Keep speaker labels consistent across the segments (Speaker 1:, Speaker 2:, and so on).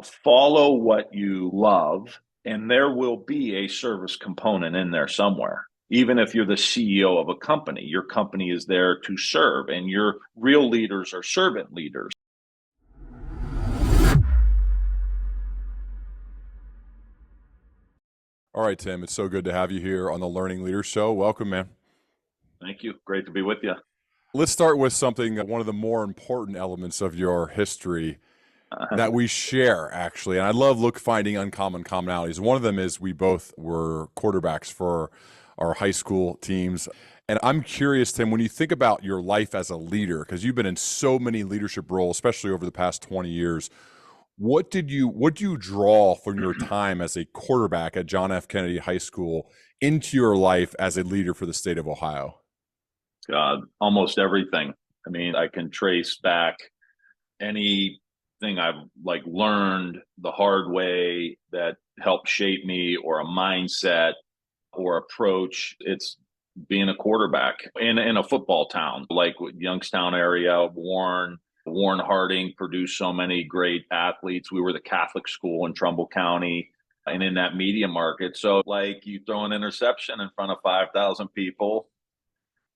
Speaker 1: follow what you love, and there will be a service component in there somewhere. Even if you're the CEO of a company, your company is there to serve, and your real leaders are servant leaders.
Speaker 2: All right, Tim, it's so good to have you here on the Learning Leaders Show. Welcome, man.
Speaker 1: Thank you. Great to be with you.
Speaker 2: Let's start with something, one of the more important elements of your history that we share, actually. And I love finding uncommon commonalities. One of them is we both were quarterbacks for our high school teams. And I'm curious, Tim, when you think about your life as a leader, because you've been in so many leadership roles, especially over the past 20 years, what do you draw from your time as a quarterback at John F. Kennedy High School into your life as a leader for the state of Ohio?
Speaker 1: Almost everything. I mean, I can trace back anything I've learned the hard way that helped shape me, or a mindset or approach. It's being a quarterback in a football town like Youngstown area. Warren Harding produced so many great athletes. We were the Catholic school in Trumbull County and in that media market. So you throw an interception in front of 5,000 people,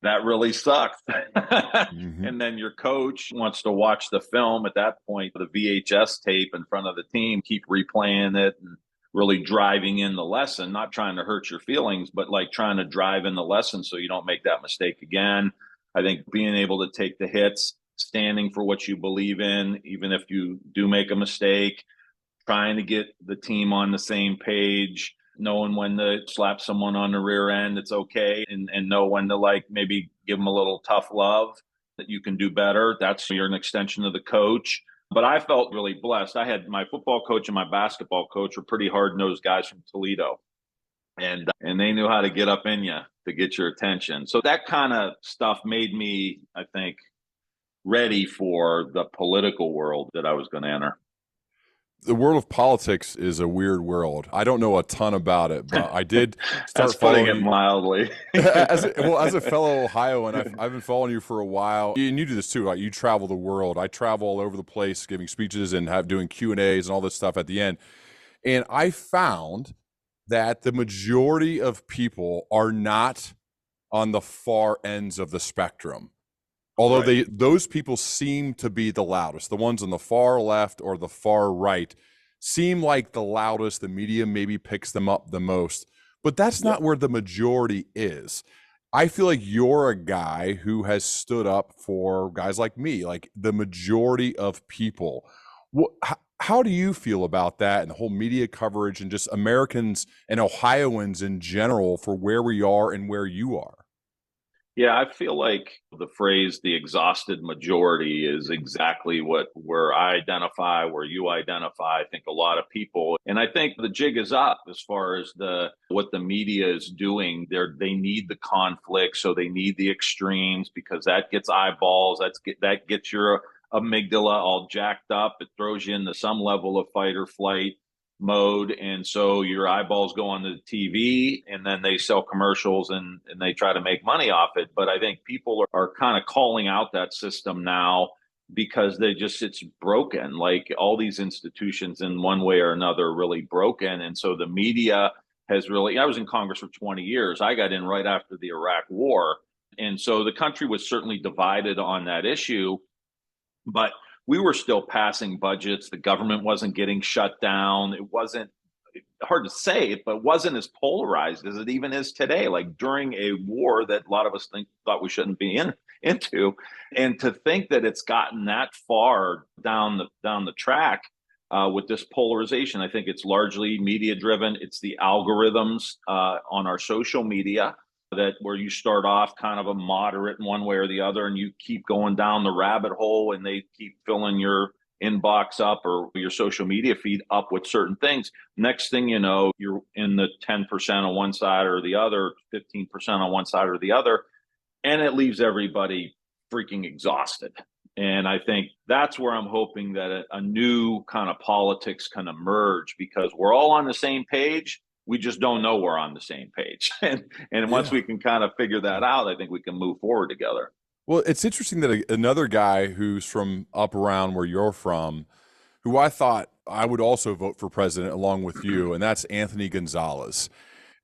Speaker 1: that really sucks.
Speaker 2: Mm-hmm.
Speaker 1: And then your coach wants to watch the film at that point, the VHS tape in front of the team, keep replaying it and really driving in the lesson, not trying to hurt your feelings, but trying to drive in the lesson so you don't make that mistake again. I think being able to take the hits, standing for what you believe in, even if you do make a mistake, trying to get the team on the same page, knowing when to slap someone on the rear end, it's okay, and know when to maybe give them a little tough love, that you can do better. That's, you're an extension of the coach. But I felt really blessed. I had my football coach and my basketball coach were pretty hard-nosed guys from Toledo, and they knew how to get up in you to get your attention. So that kind of stuff made me, I think, ready for the political world that I was going to enter.
Speaker 2: The world of politics is a weird world. I don't know a ton about it, but I did
Speaker 1: That's
Speaker 2: start
Speaker 1: putting
Speaker 2: following
Speaker 1: it
Speaker 2: you.
Speaker 1: mildly.
Speaker 2: As a fellow Ohioan, I've been following you for a while, and you do this too. Right? You travel the world. I travel all over the place, giving speeches and doing Q&As and all this stuff at the end. And I found that the majority of people are not on the far ends of the spectrum. Although
Speaker 1: Right.
Speaker 2: those people seem to be the loudest. The ones on the far left or the far right seem like the loudest. The media maybe picks them up the most, but that's
Speaker 1: Yep.
Speaker 2: not where the majority is. I feel like you're a guy who has stood up for guys like me, like the majority of people. How do you feel about that and the whole media coverage and just Americans and Ohioans in general for where we are and where you are?
Speaker 1: Yeah, I feel like the phrase "the exhausted majority" is exactly where I identify, where you identify. I think a lot of people, and I think the jig is up as far as what the media is doing. They need the conflict, so they need the extremes because that gets eyeballs. That gets your amygdala all jacked up. It throws you into some level of fight or flight mode, and so your eyeballs go on the TV, and then they sell commercials, and they try to make money off it. But I think people are kind of calling out that system now because it's broken. Like all these institutions in one way or another are really broken, and so the media has really. I was in Congress for 20 years. I got in right after the Iraq War, and so the country was certainly divided on that issue, but we were still passing budgets. The government wasn't getting shut down. It wasn't, hard to say it, but it wasn't as polarized as it even is today. Like during a war that a lot of us thought we shouldn't be into, and to think that it's gotten that far down the track with this polarization. I think it's largely media driven. It's the algorithms on our social media that where you start off kind of a moderate in one way or the other, and you keep going down the rabbit hole, and they keep filling your inbox up or your social media feed up with certain things. Next thing you know, you're in the 10% on one side or the other, 15% on one side or the other, and it leaves everybody freaking exhausted. And I think that's where I'm hoping that a new kind of politics can emerge, because we're all on the same page. We just don't know we're on the same page. And once
Speaker 2: Yeah.
Speaker 1: we can kind of figure that out, I think we can move forward together.
Speaker 2: Well, it's interesting that another guy who's from up around where you're from, who I thought I would also vote for president along with you, and that's Anthony Gonzalez.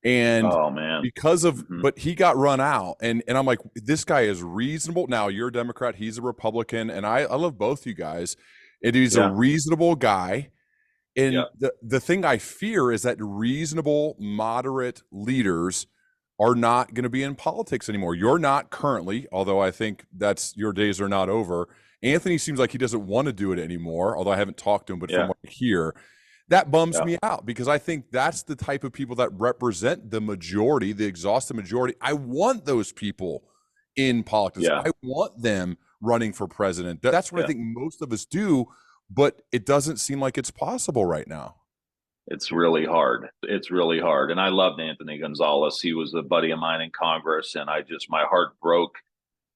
Speaker 2: And
Speaker 1: Oh man.
Speaker 2: because of,
Speaker 1: Hmm.
Speaker 2: but he got run out, and I'm like, this guy is reasonable. Now you're a Democrat, he's a Republican, and I love both you guys. And he's a
Speaker 1: Yeah.
Speaker 2: reasonable guy.
Speaker 1: Yeah.
Speaker 2: And the thing I fear is that reasonable, moderate leaders are not going to be in politics anymore. You're not currently, although I think that's your days are not over. Anthony seems like he doesn't want to do it anymore, although I haven't talked to him, but from
Speaker 1: Yeah.
Speaker 2: what I hear, that bums
Speaker 1: Yeah.
Speaker 2: me out because I think that's the type of people that represent the majority, the exhausted majority. I want those people in politics.
Speaker 1: Yeah.
Speaker 2: I want them running for president. That's what I
Speaker 1: Yeah.
Speaker 2: think most of us do, but it doesn't seem like it's possible right now.
Speaker 1: It's really hard. It's really hard. And I loved Anthony Gonzalez. He was a buddy of mine in Congress, and my heart broke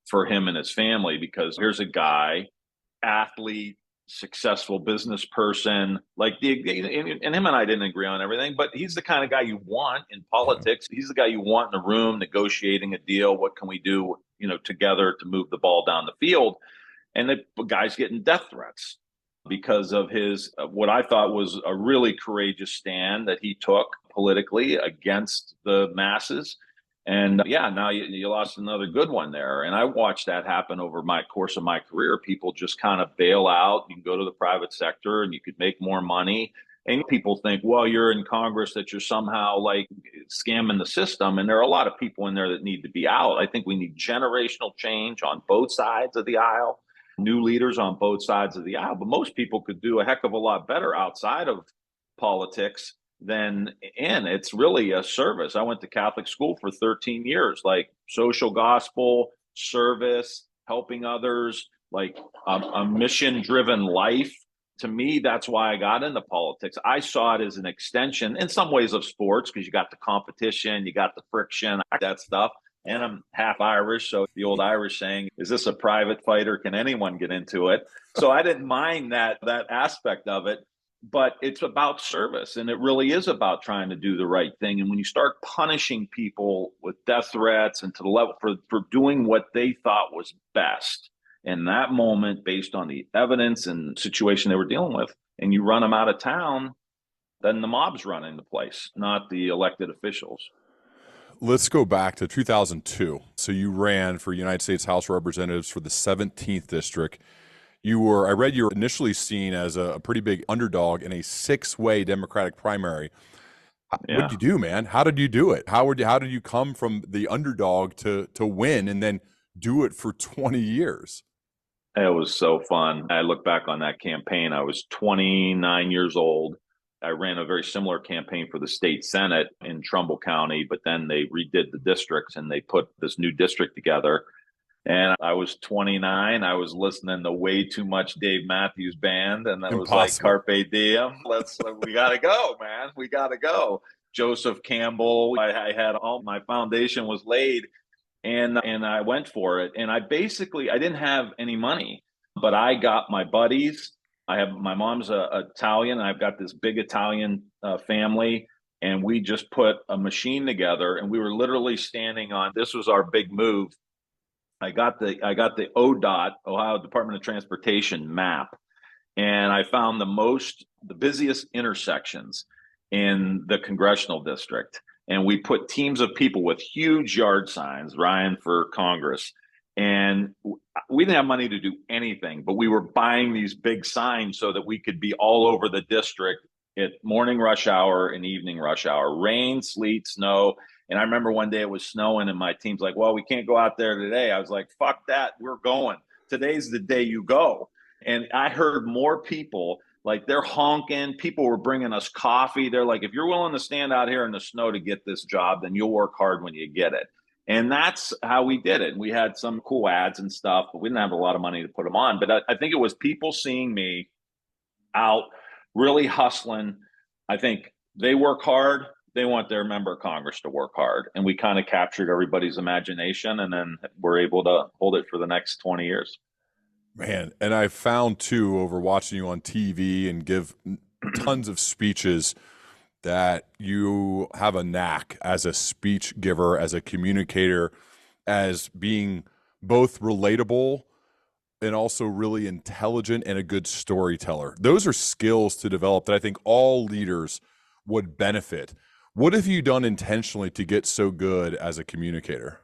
Speaker 1: for him and his family because here's a guy, athlete, successful business person. Like and him and I didn't agree on everything, but he's the kind of guy you want in
Speaker 2: Yeah.
Speaker 1: politics. He's the guy you want in a room negotiating a deal. What can we do, together to move the ball down the field? And the guy's getting death threats because of his what I thought was a really courageous stand that he took politically against the masses. And yeah, now you lost another good one there. And I watched that happen over my course of my career. People just kind of bail out. You can go to the private sector and you could make more money. And people think, well, you're in Congress, that you're somehow like scamming the system. And there are a lot of people in there that need to be out. I think we need generational change on both sides of the aisle, new leaders on both sides of the aisle. But most people could do a heck of a lot better outside of politics than in. It's really a service. I went to Catholic school for 13 years, like social gospel, service, helping others, like a mission driven life. To me, that's why I got into politics. I saw it as an extension in some ways of sports because you got the competition, you got the friction, that stuff. And I'm half Irish, so the old Irish saying, "Is this a private fight or can anyone get into it?" So I didn't mind that aspect of it, but it's about service, and it really is about trying to do the right thing. And when you start punishing people with death threats and to the level for doing what they thought was best in that moment, based on the evidence and situation they were dealing with, and you run them out of town, then the mob's running the place, not the elected officials.
Speaker 2: Let's go back to 2002. So you ran for United States House of Representatives for the 17th district. I read you were initially seen as a pretty big underdog in a six-way Democratic primary. What did
Speaker 1: Yeah.
Speaker 2: you do, man? How did you do it? How did you come from the underdog to win and then do it for 20 years?
Speaker 1: It was so fun. I look back on that campaign. I was 29 years old. I ran a very similar campaign for the state Senate in Trumbull County, but then they redid the districts and they put this new district together. And I was 29. I was listening to way too much Dave Matthews Band. And I was like,
Speaker 2: Impossible.
Speaker 1: Carpe Diem. We got to go, man. We got to go. Joseph Campbell. I had all my foundation was laid, and I went for it. And I didn't have any money, but I got my buddies. I have my mom's Italian, and I've got this big Italian family, and we just put a machine together, and we were literally standing on. This was our big move. I got the ODOT, Ohio Department of Transportation map, and I found the busiest intersections in the congressional district. And we put teams of people with huge yard signs, Ryan for Congress. And we didn't have money to do anything, but we were buying these big signs so that we could be all over the district at morning rush hour and evening rush hour, rain, sleet, snow. And I remember one day it was snowing, and my team's like, well, we can't go out there today. I was like, fuck that. We're going. Today's the day you go. And I heard more people, like they're honking. People were bringing us coffee. They're like, if you're willing to stand out here in the snow to get this job, then you'll work hard when you get it. And that's how we did it. We had some cool ads and stuff, but we didn't have a lot of money to put them on. But I think it was people seeing me out really hustling. I think they work hard. They want their member of Congress to work hard. And we kind of captured everybody's imagination, and then we're able to hold it for the next 20 years.
Speaker 2: Man, and I found too over watching you on TV and give tons of speeches that you have a knack as a speech giver, as a communicator, as being both relatable and also really intelligent and a good storyteller. Those are skills to develop that I think all leaders would benefit. What have you done intentionally to get so good as a communicator?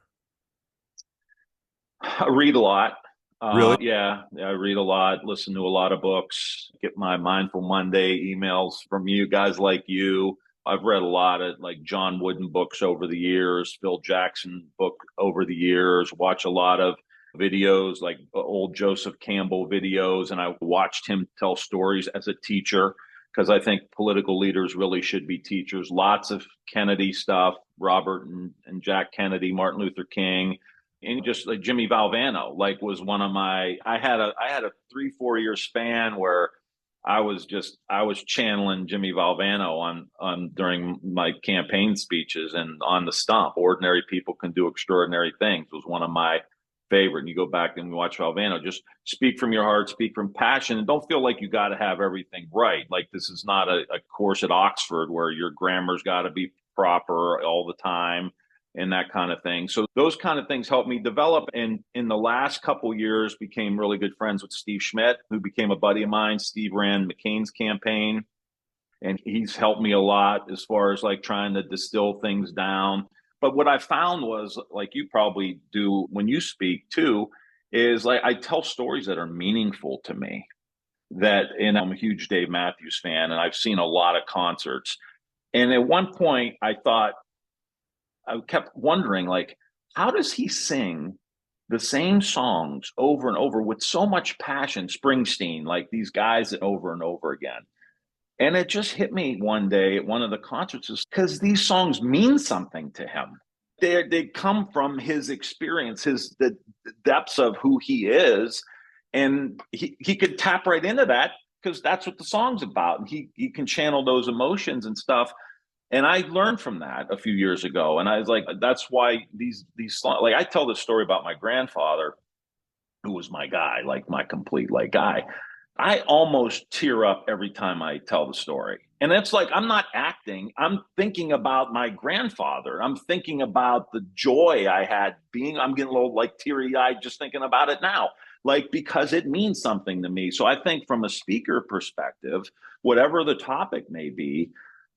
Speaker 1: I read a lot.
Speaker 2: Really?
Speaker 1: Yeah, I read a lot, listen to a lot of books, get my Mindful Monday emails from you guys like you. I've read a lot of like John Wooden books over the years, Phil Jackson book over the years, watch a lot of videos like old Joseph Campbell videos. And I watched him tell stories as a teacher because I think political leaders really should be teachers. Lots of Kennedy stuff, Robert and Jack Kennedy, Martin Luther King, and just like Jimmy Valvano, like was one of my. I had a 3-4 year span where I was channeling Jimmy Valvano on during my campaign speeches and on the stump. Ordinary people can do extraordinary things was one of my favorite. And you go back and watch Valvano, just speak from your heart, speak from passion, and don't feel like you got to have everything right. Like this is not a course at Oxford where your grammar's got to be proper all the time and that kind of thing. So those kind of things helped me develop. And in the last couple years, became really good friends with Steve Schmidt, who became a buddy of mine. Steve ran McCain's campaign, and he's helped me a lot as far as like trying to distill things down. But what I found was, like you probably do when you speak too, is like I tell stories that are meaningful to me. And I'm a huge Dave Matthews fan, and I've seen a lot of concerts. And at one point, I kept wondering, like, how does he sing the same songs over and over with so much passion? Springsteen, like these guys over and over again. And it just hit me one day at one of the concerts is because these songs mean something to him. They come from his experience, the depths of who he is, and he could tap right into that because that's what the song's about. And he can channel those emotions and stuff. And I learned from that a few years ago. And I was like, that's why these songs, like I tell this story about my grandfather, who was my guy, like my complete like guy. I almost tear up every time I tell the story. And it's like I'm not acting. I'm thinking about my grandfather. I'm thinking about the joy I had being. I'm getting a little like teary eyed just thinking about it now, like because it means something to me. So I think from a speaker perspective, whatever the topic may be,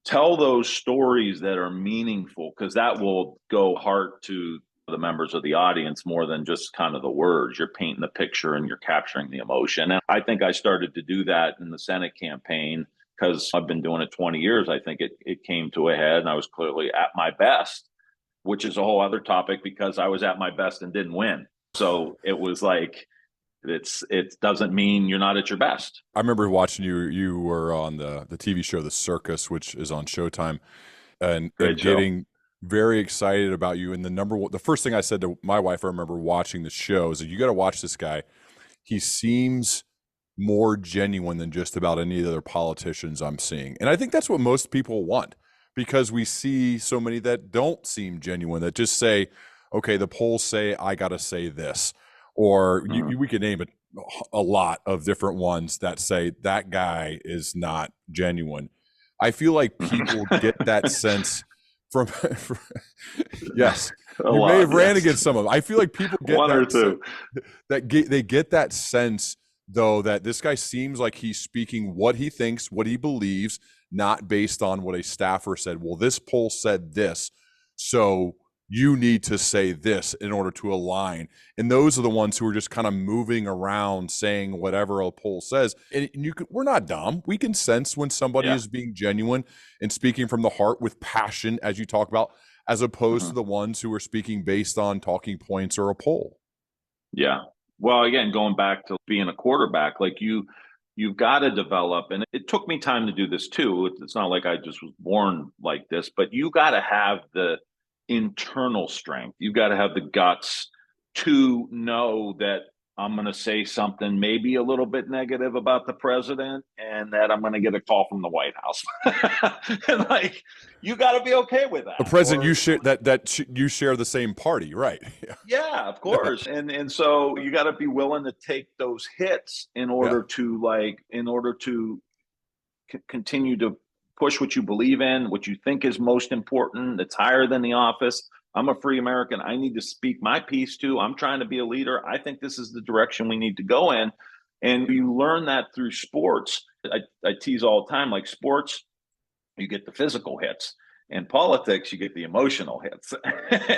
Speaker 1: tell those stories that are meaningful because that will go heart to the members of the audience more than just kind of the words. You're painting the picture and you're capturing the emotion. And I think I started to do that in the Senate campaign because I've been doing it 20 years. I think it came to a head and I was clearly at my best, which is a whole other topic because I was at my best and didn't win. So it was like, it doesn't mean you're not at your best.
Speaker 2: I remember watching you. You were on the TV show The Circus, which is on Showtime, and
Speaker 1: Great show.
Speaker 2: getting very excited about you. And the first thing I said to my wife, I remember watching the show, is that you got to watch this guy. He seems more genuine than just about any of the other politicians I'm seeing, and I think that's what most people want because we see so many that don't seem genuine, that just say, "Okay, the polls say I got to say this." Or we could name a lot of different ones that say that guy is not genuine. I feel like people get that sense from yes,
Speaker 1: A
Speaker 2: you may
Speaker 1: lot,
Speaker 2: have ran
Speaker 1: yes.
Speaker 2: against some of them. I feel like people get
Speaker 1: One or
Speaker 2: that
Speaker 1: two.
Speaker 2: they get that sense though that this guy seems like he's speaking what he thinks, what he believes, not based on what a staffer said. Well, this poll said this, so you need to say this in order to align. And those are the ones who are just kind of moving around saying whatever a poll says. And we're not dumb. We can sense when somebody
Speaker 1: Yeah.
Speaker 2: is being genuine and speaking from the heart with passion, as you talk about, as opposed to the ones who are speaking based on talking points or a poll.
Speaker 1: Yeah. Well, again, going back to being a quarterback, like you've got to develop, and it took me time to do this too. It's not like I just was born like this, but you got to have the internal strength. You got to have the guts to know that I'm going to say something maybe a little bit negative about the president and that I'm going to get a call from the White House. And like, you got to be okay with
Speaker 2: The
Speaker 1: that.
Speaker 2: president,
Speaker 1: Or,
Speaker 2: you share you share the same party, right?
Speaker 1: yeah, of
Speaker 2: Yeah.
Speaker 1: course. And so you got to be willing to take those hits in
Speaker 2: Yeah.
Speaker 1: order to continue to push what you believe in, what you think is most important, that's higher than the office. I'm a free American. I need to speak my piece too. I'm trying to be a leader. I think this is the direction we need to go in. And you learn that through sports. I tease all the time, like sports, you get the physical hits. In politics, you get the emotional hits.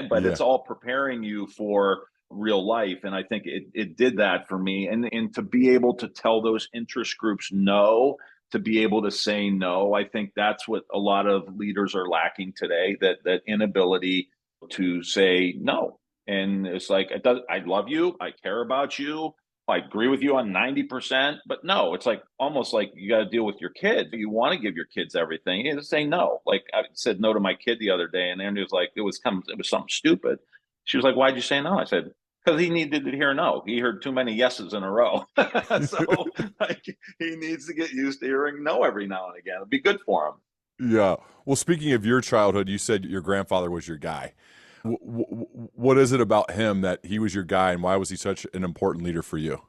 Speaker 1: But
Speaker 2: Yeah.
Speaker 1: it's all preparing you for real life. And I think it did that for me. And to be able to tell those interest groups no, to be able to say no, I think that's what a lot of leaders are lacking today, that inability to say no. And it's like, I love you, I care about you, I agree with you on 90%, but no, it's like almost like you got to deal with your kids. You want to give your kids everything. You just say no. Like I said no to my kid the other day, and Andy was like, it was something stupid. She was like, why'd you say no? I said, because he needed to hear no. He heard too many yeses in a row. So like, he needs to get used to hearing no every now and again. It'd be good for him.
Speaker 2: Yeah. Well, speaking of your childhood, you said your grandfather was your guy. What is it about him that he was your guy, and why was he such an important leader for you?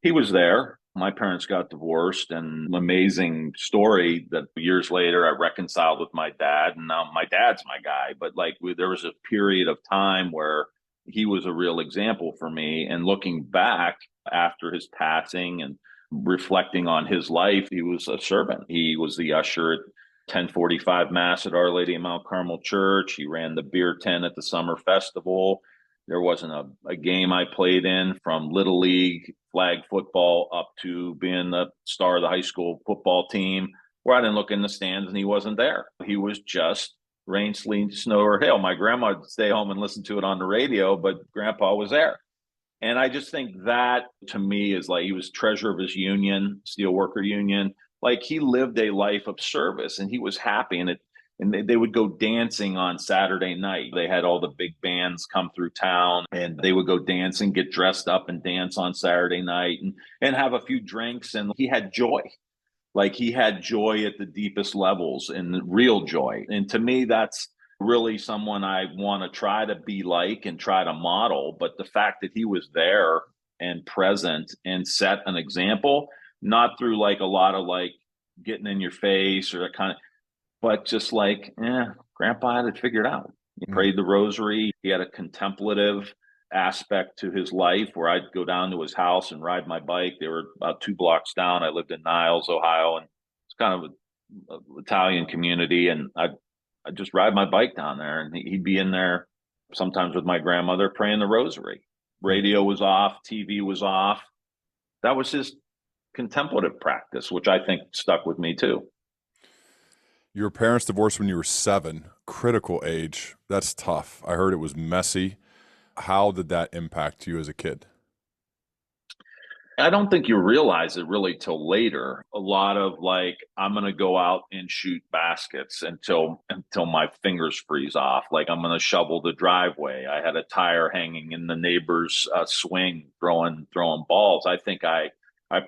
Speaker 1: He was there. My parents got divorced, and amazing story that years later I reconciled with my dad, and now my dad's my guy. But like there was a period of time where he was a real example for me. And looking back after his passing and reflecting on his life, he was a servant. He was the usher at 1045 Mass at Our Lady of Mount Carmel Church. He ran the beer tent at the summer festival. There wasn't a game I played in, from Little League flag football up to being the star of the high school football team, where I didn't look in the stands and he wasn't there. He was just rain, sleet, snow, or hail. My grandma would stay home and listen to it on the radio, but grandpa was there. And I just think that to me is like, he was treasurer of his union, steelworker union. Like he lived a life of service and he was happy. And they would go dancing on Saturday night. They had all the big bands come through town, and they would go dancing, get dressed up and dance on Saturday night, and have a few drinks. And he had joy. Like he had joy at the deepest levels and real joy. And to me, that's really someone I want to try to be like and try to model. But the fact that he was there and present and set an example, not through like a lot of like getting in your face or that kind of, but just like, grandpa had it figured out. He
Speaker 2: Mm.
Speaker 1: prayed the rosary. He had a contemplative aspect to his life where I'd go down to his house and ride my bike. They were about 2 blocks down. I lived in Niles, Ohio, and it's kind of an Italian community. And I'd just ride my bike down there, and he'd be in there sometimes with my grandmother praying the rosary.
Speaker 2: Mm.
Speaker 1: Radio was off, TV was off. That was his contemplative practice, which I think stuck with me too.
Speaker 2: Your parents divorced when you were 7, critical age. That's tough. I heard it was messy. How did that impact you as a kid?
Speaker 1: I don't think you realize it really till later. A lot of like, I'm going to go out and shoot baskets until my fingers freeze off. Like I'm going to shovel the driveway. I had a tire hanging in the neighbor's swing, throwing balls. I think I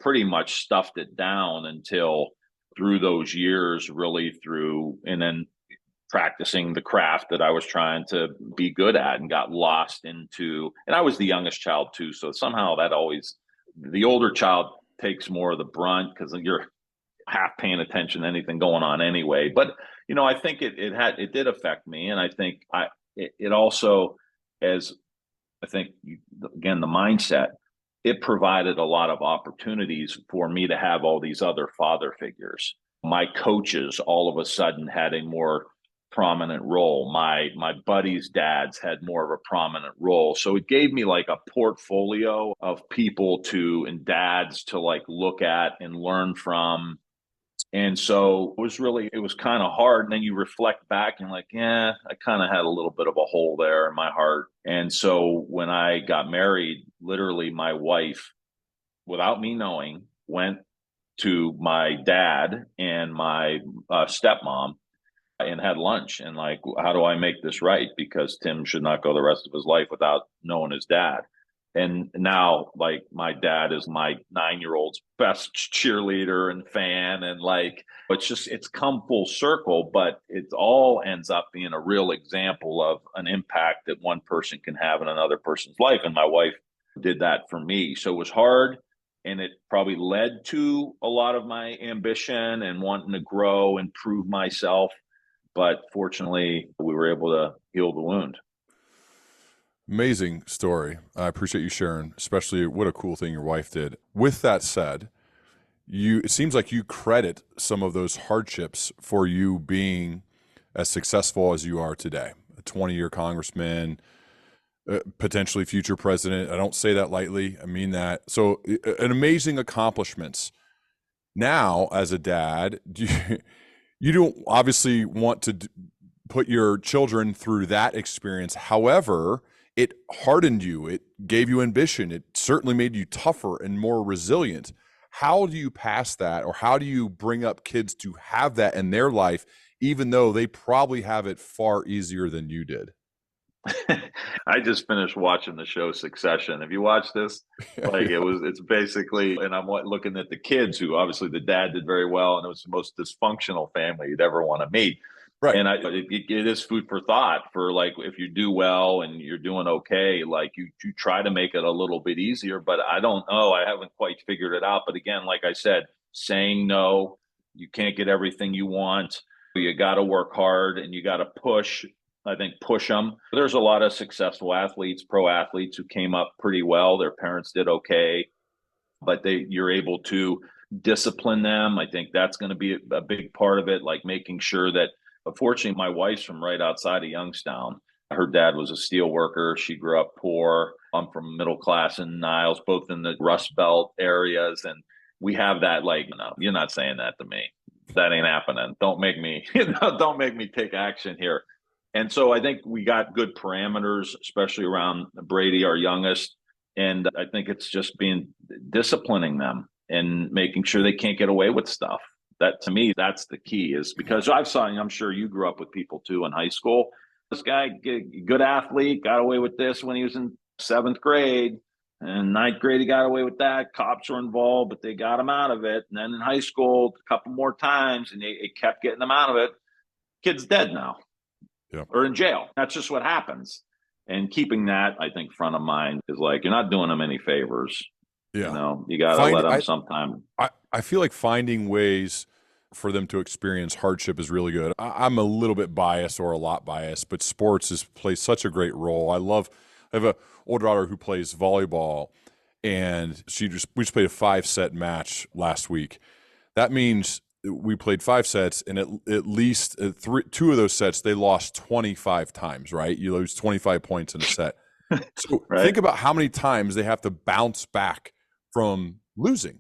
Speaker 1: pretty much stuffed it down until through those years, really through, and then practicing the craft that I was trying to be good at, and got lost into. And I was the youngest child too, so somehow that always, the older child takes more of the brunt because you're half paying attention to anything going on anyway. But I think it did affect me, and I think it also, as I think again, the mindset, it provided a lot of opportunities for me to have all these other father figures. My coaches all of a sudden had a more prominent role. My buddies' dads had more of a prominent role. So it gave me like a portfolio of people and dads to like look at and learn from. And so it was kind of hard. And then you reflect back and like, yeah, I kind of had a little bit of a hole there in my heart. And so when I got married, literally my wife, without me knowing, went to my dad and my stepmom and had lunch and like, how do I make this right? Because Tim should not go the rest of his life without knowing his dad. And now, like, my dad is my 9-year-old's best cheerleader and fan. And like, it's come full circle, but it all ends up being a real example of an impact that one person can have in another person's life. And my wife did that for me. So it was hard. And it probably led to a lot of my ambition and wanting to grow and prove myself. but fortunately we were able to heal the wound.
Speaker 2: Amazing story. I appreciate you sharing, especially what a cool thing your wife did. With that said, it seems like you credit some of those hardships for you being as successful as you are today. A 20-year congressman, potentially future president. I don't say that lightly. I mean that. So, an amazing accomplishments. Now, as a dad, you don't obviously want to put your children through that experience. However, it hardened you. It gave you ambition. It certainly made you tougher and more resilient. How do you pass that, or how do you bring up kids to have that in their life, even though they probably have it far easier than you did?
Speaker 1: I just finished watching the show Succession. Have you watched this? Like
Speaker 2: Yeah,
Speaker 1: it's basically, and I'm looking at the kids who obviously the dad did very well, and it was the most dysfunctional family you'd ever want to meet.
Speaker 2: right.
Speaker 1: And it is food for thought for like if you do well and you're doing okay, like you try to make it a little bit easier. But I don't know, I haven't quite figured it out. But again, like I said, saying no, you can't get everything you want. You got to work hard and you got to push. I think push them. There's a lot of successful athletes, pro athletes who came up pretty well. Their parents did okay, but you're able to discipline them. I think that's going to be a big part of it, like making sure that. Fortunately, my wife's from right outside of Youngstown. Her dad was a steel worker. She grew up poor. I'm from middle class in Niles, both in the Rust Belt areas, and we have that. Like, no, you're not saying that to me. That ain't happening. Don't make me, don't make me take action here. And so I think we got good parameters, especially around Brady, our youngest. And I think it's just being disciplining them and making sure they can't get away with stuff. That to me, that's the key, is because I'm sure you grew up with people too in high school. This guy, good athlete, got away with this when he was in seventh grade. And ninth grade, he got away with that. Cops were involved, but they got him out of it. And then in high school, a couple more times, and they kept getting them out of it. Kid's dead now
Speaker 2: Yeah.
Speaker 1: or in jail. That's just what happens. And keeping that, I think, front of mind is like you're not doing them any favors.
Speaker 2: Yeah.
Speaker 1: You got to let them sometime.
Speaker 2: I feel like finding ways for them to experience hardship is really good. I'm a little bit biased, or a lot biased, but sports plays such a great role. I have a older daughter who plays volleyball, and we just played a 5-set match last week. That means we played 5 sets, and at least 2 of those sets they lost 25 times. Right, you lose 25 points in a set. So
Speaker 1: Right?
Speaker 2: think about how many times they have to bounce back from losing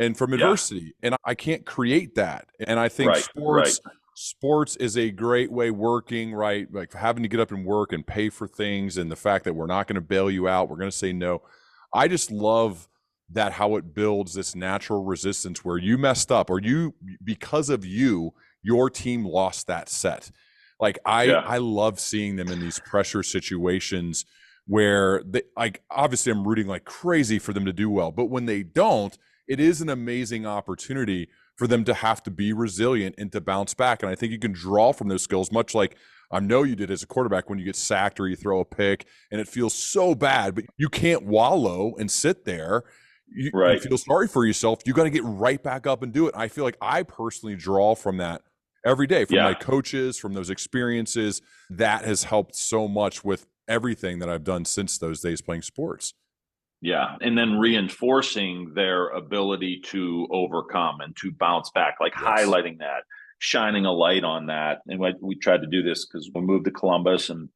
Speaker 2: and from
Speaker 1: Yeah.
Speaker 2: adversity. And I can't create that. And I think
Speaker 1: Right.
Speaker 2: sports is a great way working, right? Like having to get up and work and pay for things, and the fact that we're not going to bail you out. We're going to say no. I just love that, how it builds this natural resistance where you messed up, or because of your team lost that set. Like
Speaker 1: Yeah.
Speaker 2: I love seeing them in these pressure situations where they, like, obviously I'm rooting like crazy for them to do well, but when they don't, it is an amazing opportunity for them to have to be resilient and to bounce back. And I think you can draw from those skills, much like I know you did as a quarterback when you get sacked or you throw a pick and it feels so bad, but you can't wallow and sit there. You
Speaker 1: Right.
Speaker 2: feel sorry for yourself. You got to get right back up and do it. I feel like I personally draw from that every day, from my
Speaker 1: Yeah.
Speaker 2: coaches, from those experiences. That has helped so much with everything that I've done since those days playing sports.
Speaker 1: Yeah. And then reinforcing their ability to overcome and to bounce back, like
Speaker 2: Yes.
Speaker 1: highlighting that, shining a light on that. And we tried to do this because we moved to Columbus and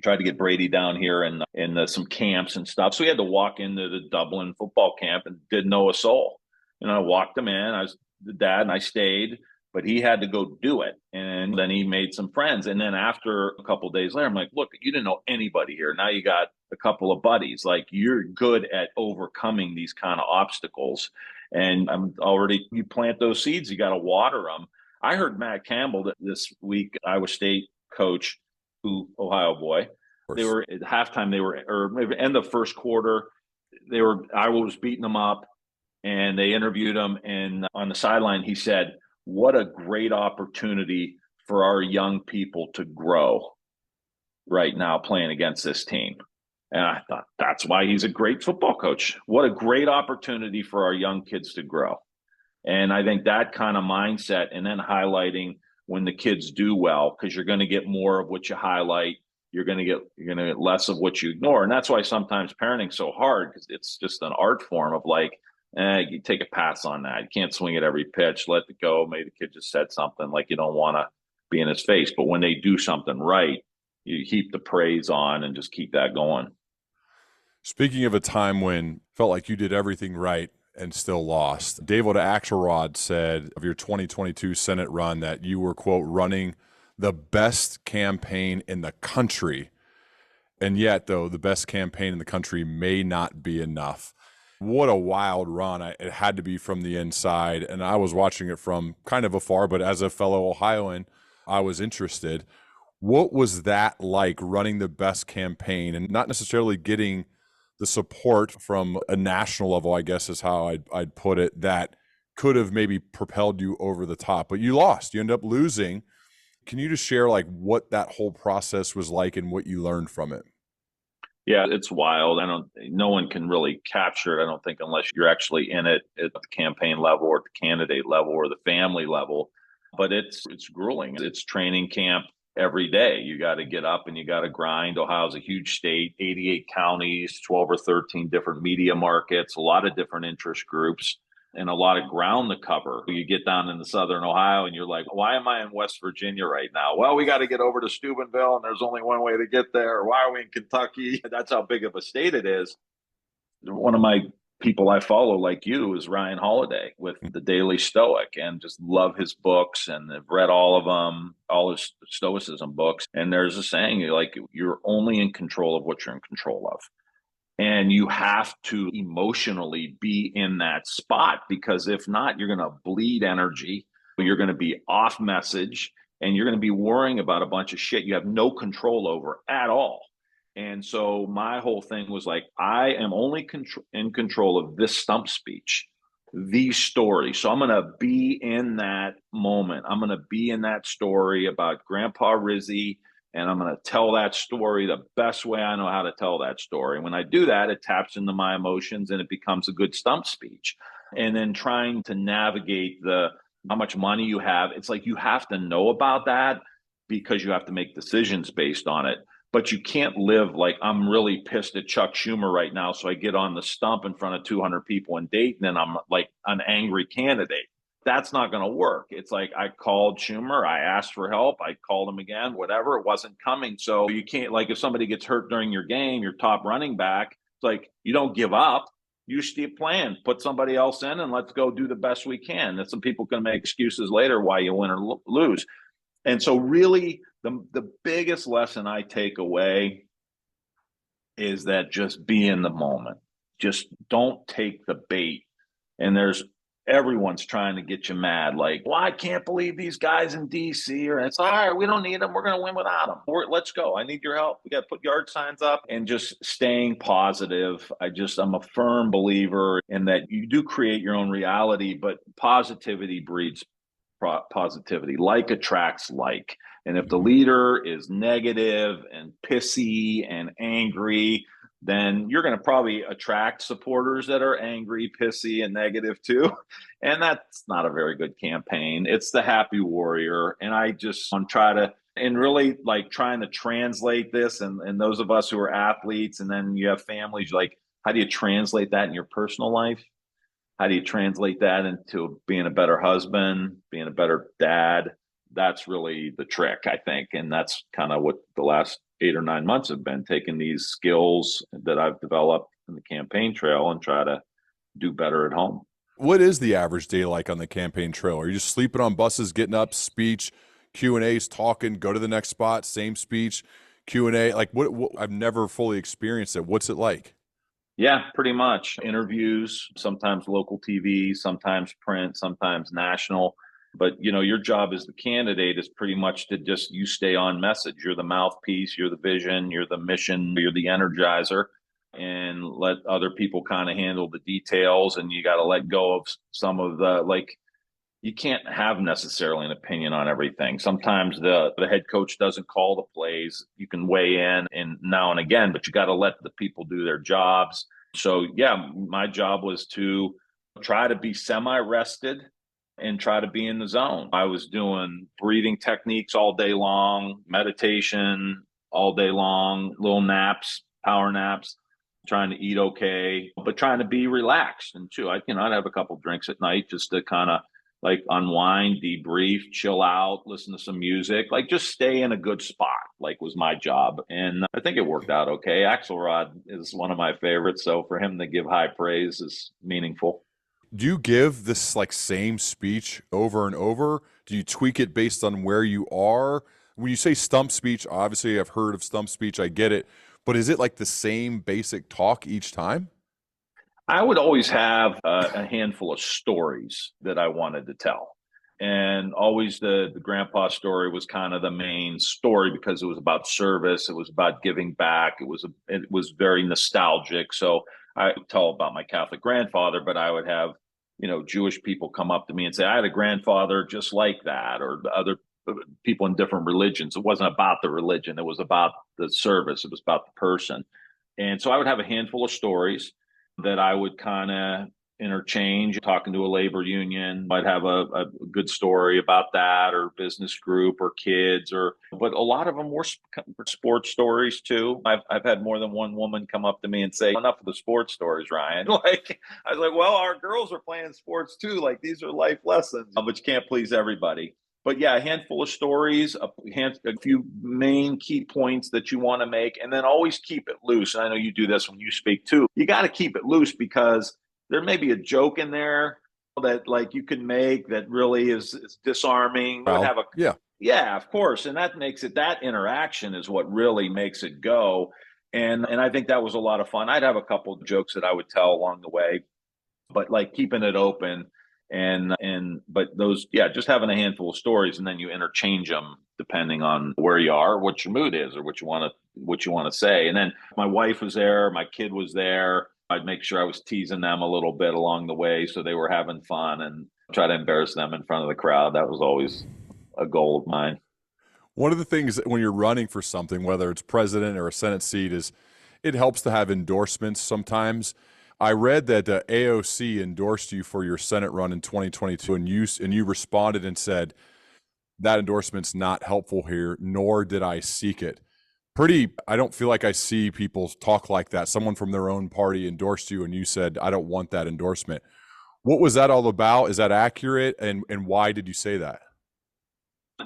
Speaker 1: tried to get Brady down here and in some camps and stuff. So we had to walk into the Dublin football camp and didn't know a soul. I walked him in. I was the dad and I stayed, but he had to go do it. And then he made some friends. And then after a couple of days later, I'm like, look, you didn't know anybody here. Now you got a couple of buddies. Like you're good at overcoming these kind of obstacles. And you plant those seeds, you got to water them. I heard Matt Campbell this week, Iowa State coach, Ohio boy. They were at halftime. Or maybe end of first quarter. Iowa was beating them up, and they interviewed him. And on the sideline, he said, "What a great opportunity for our young people to grow right now playing against this team." And I thought that's why he's a great football coach. What a great opportunity for our young kids to grow. And I think that kind of mindset, and then highlighting when the kids do well, because you're going to get more of what you highlight. You're going to get less of what you ignore. And that's why sometimes parenting's so hard, because it's just an art form of like, you take a pass on that. You can't swing at every pitch. Let it go. Maybe the kid just said something, like you don't want to be in his face. But when they do something right, you heap the praise on and just keep that going.
Speaker 2: Speaking of a time when felt like you did everything right and still lost, David Axelrod said of your 2022 Senate run that you were, quote, running the best campaign in the country. And yet, though, the best campaign in the country may not be enough. What a wild run. It had to be from the inside. And I was watching it from kind of afar, but as a fellow Ohioan, I was interested. What was that like, running the best campaign and not necessarily getting the support from a national level, I guess is how I'd put it, that could have maybe propelled you over the top, but you lost. You ended up losing. Can you just share like what that whole process was like and what you learned from it?
Speaker 1: Yeah, it's wild. No one can really capture it, I don't think, unless you're actually in it at the campaign level or at the candidate level or the family level. But it's grueling. It's training camp every day. You got to get up and you got to grind. Ohio's a huge state, 88 counties, 12 or 13 different media markets, a lot of different interest groups, and a lot of ground to cover. You get down into southern Ohio and you're like, why am I in West Virginia right now? Well, we got to get over to Steubenville and there's only one way to get there. Why are we in Kentucky? That's how big of a state it is. One of my people I follow, like you, is Ryan Holiday with the Daily Stoic, and just love his books and have read all of them, all his Stoicism books. And there's a saying, like, you're only in control of what you're in control of. And you have to emotionally be in that spot, because if not, you're going to bleed energy. You're going to be off message and you're going to be worrying about a bunch of shit you have no control over at all. And so my whole thing was like, I am only in control of this stump speech, these stories. So I'm going to be in that moment. I'm going to be in that story about Grandpa Rizzy, and I'm going to tell that story the best way I know how to tell that story. When I do that, it taps into my emotions and it becomes a good stump speech. And then trying to navigate how much money you have, it's like you have to know about that because you have to make decisions based on it. But you can't live like, I'm really pissed at Chuck Schumer right now, so I get on the stump in front of 200 people in Dayton and I'm like an angry candidate. That's not going to work. It's like, I called Schumer, I asked for help, I called him again, whatever, it wasn't coming. So you can't, like, if somebody gets hurt during your game, your top running back, it's like, you don't give up. You keep playing, put somebody else in, and let's go do the best we can. That some people can make excuses later why you win or lose. And so really the biggest lesson I take away is that just be in the moment. Just don't take the bait. And everyone's trying to get you mad. Like, well, I can't believe these guys in DC, or it's all right, we don't need them. We're going to win without them. Let's go. I need your help. We got to put yard signs up, and just staying positive. I'm a firm believer in that you do create your own reality, but positivity breeds positivity. Like attracts like. And if the leader is negative and pissy and angry, then you're going to probably attract supporters that are angry, pissy, and negative too. And that's not a very good campaign. It's the happy warrior. And I just want to try to, and really like trying to translate this, and those of us who are athletes, and then you have families, like, how do you translate that in your personal life? How do you translate that into being a better husband, being a better dad? That's really the trick, I think. And that's kind of what the last 8 or 9 months have been, taking these skills that I've developed in the campaign trail and try to do better at home.
Speaker 2: What is the average day like on the campaign trail? Are you just sleeping on buses, getting up, speech, Q&As, talking, go to the next spot, same speech, Q&A? Like what I've never fully experienced it. What's it like?
Speaker 1: Yeah, pretty much. Interviews, sometimes local TV, sometimes print, sometimes national. But your job as the candidate is pretty much to just, you stay on message. You're the mouthpiece, you're the vision, you're the mission, you're the energizer, and let other people kind of handle the details. And you got to let go of some of you can't have necessarily an opinion on everything. Sometimes the head coach doesn't call the plays. You can weigh in and now and again, but you got to let the people do their jobs. So yeah, my job was to try to be semi-rested and try to be in the zone. I was doing breathing techniques all day long, meditation all day long, little naps, power naps, trying to eat okay, but trying to be relaxed. And too, I'd have a couple drinks at night just to kind of like unwind, debrief, chill out, listen to some music, like just stay in a good spot, like was my job. And I think it worked out okay. Axelrod is one of my favorites. So for him to give high praise is meaningful.
Speaker 2: Do you give this like same speech over and over? Do you tweak it based on where you are? When you say stump speech, obviously I've heard of stump speech, I get it, but is it like the same basic talk each time?
Speaker 1: I would always have a handful of stories that I wanted to tell. And always the grandpa story was kind of the main story because it was about service. It was about giving back. It was very nostalgic. So I would tell about my Catholic grandfather, but I would have, Jewish people come up to me and say, I had a grandfather just like that, or other people in different religions. It wasn't about the religion. It was about the service. It was about the person. And so I would have a handful of stories that I would kind of interchange. Talking to a labor union, I'd have a good story about that, or business group, or kids, but a lot of them were sports stories too. I've had more than one woman come up to me and say, enough of the sports stories, Ryan. Like, I was like, well, our girls are playing sports too. Like, these are life lessons, but you can't please everybody. But yeah, a handful of stories, a few main key points that you want to make, and then always keep it loose. And I know you do this when you speak too. You got to keep it loose because there may be a joke in there that like you can make that really is disarming. You would have
Speaker 2: Yeah.
Speaker 1: Yeah, of course. And that makes it, that interaction is what really makes it go. And I think that was a lot of fun. I'd have a couple of jokes that I would tell along the way, but like keeping it open but those, yeah, just having a handful of stories, and then you interchange them depending on where you are, what your mood is, or what you want to say. And then my wife was there, my kid was there. I'd make sure I was teasing them a little bit along the way so they were having fun, and try to embarrass them in front of the crowd. That was always a goal of mine.
Speaker 2: One of the things that when you're running for something, whether it's president or a Senate seat, is it helps to have endorsements sometimes. I read that AOC endorsed you for your Senate run in 2022, and you responded and said that endorsement's not helpful here, nor did I seek it. I don't feel like I see people talk like that. Someone from their own party endorsed you, and you said, I don't want that endorsement. What was that all about? Is that accurate? And why did you say that?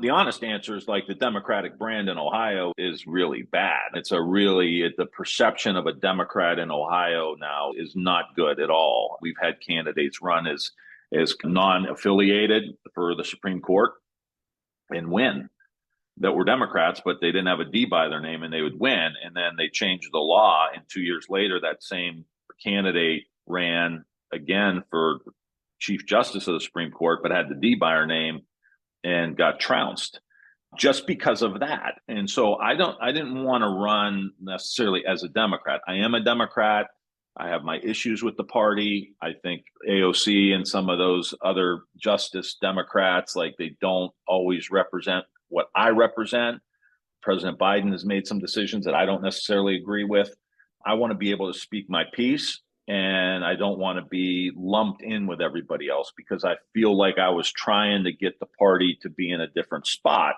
Speaker 1: The honest answer is like the Democratic brand in Ohio is really bad. The perception of a Democrat in Ohio now is not good at all. We've had candidates run as non-affiliated for the Supreme Court and win, that were Democrats, but they didn't have a D by their name and they would win. And then they changed the law. And 2 years later, that same candidate ran again for Chief Justice of the Supreme Court, but had the D by her name and got trounced just because of that. And so I didn't want to run necessarily as a Democrat. I am a Democrat. I have my issues with the party. I think AOC and some of those other Justice Democrats, like, they don't always represent what I represent. President Biden has made some decisions that I don't necessarily agree with. I want to be able to speak my piece, and I don't want to be lumped in with everybody else, because I feel like I was trying to get the party to be in a different spot.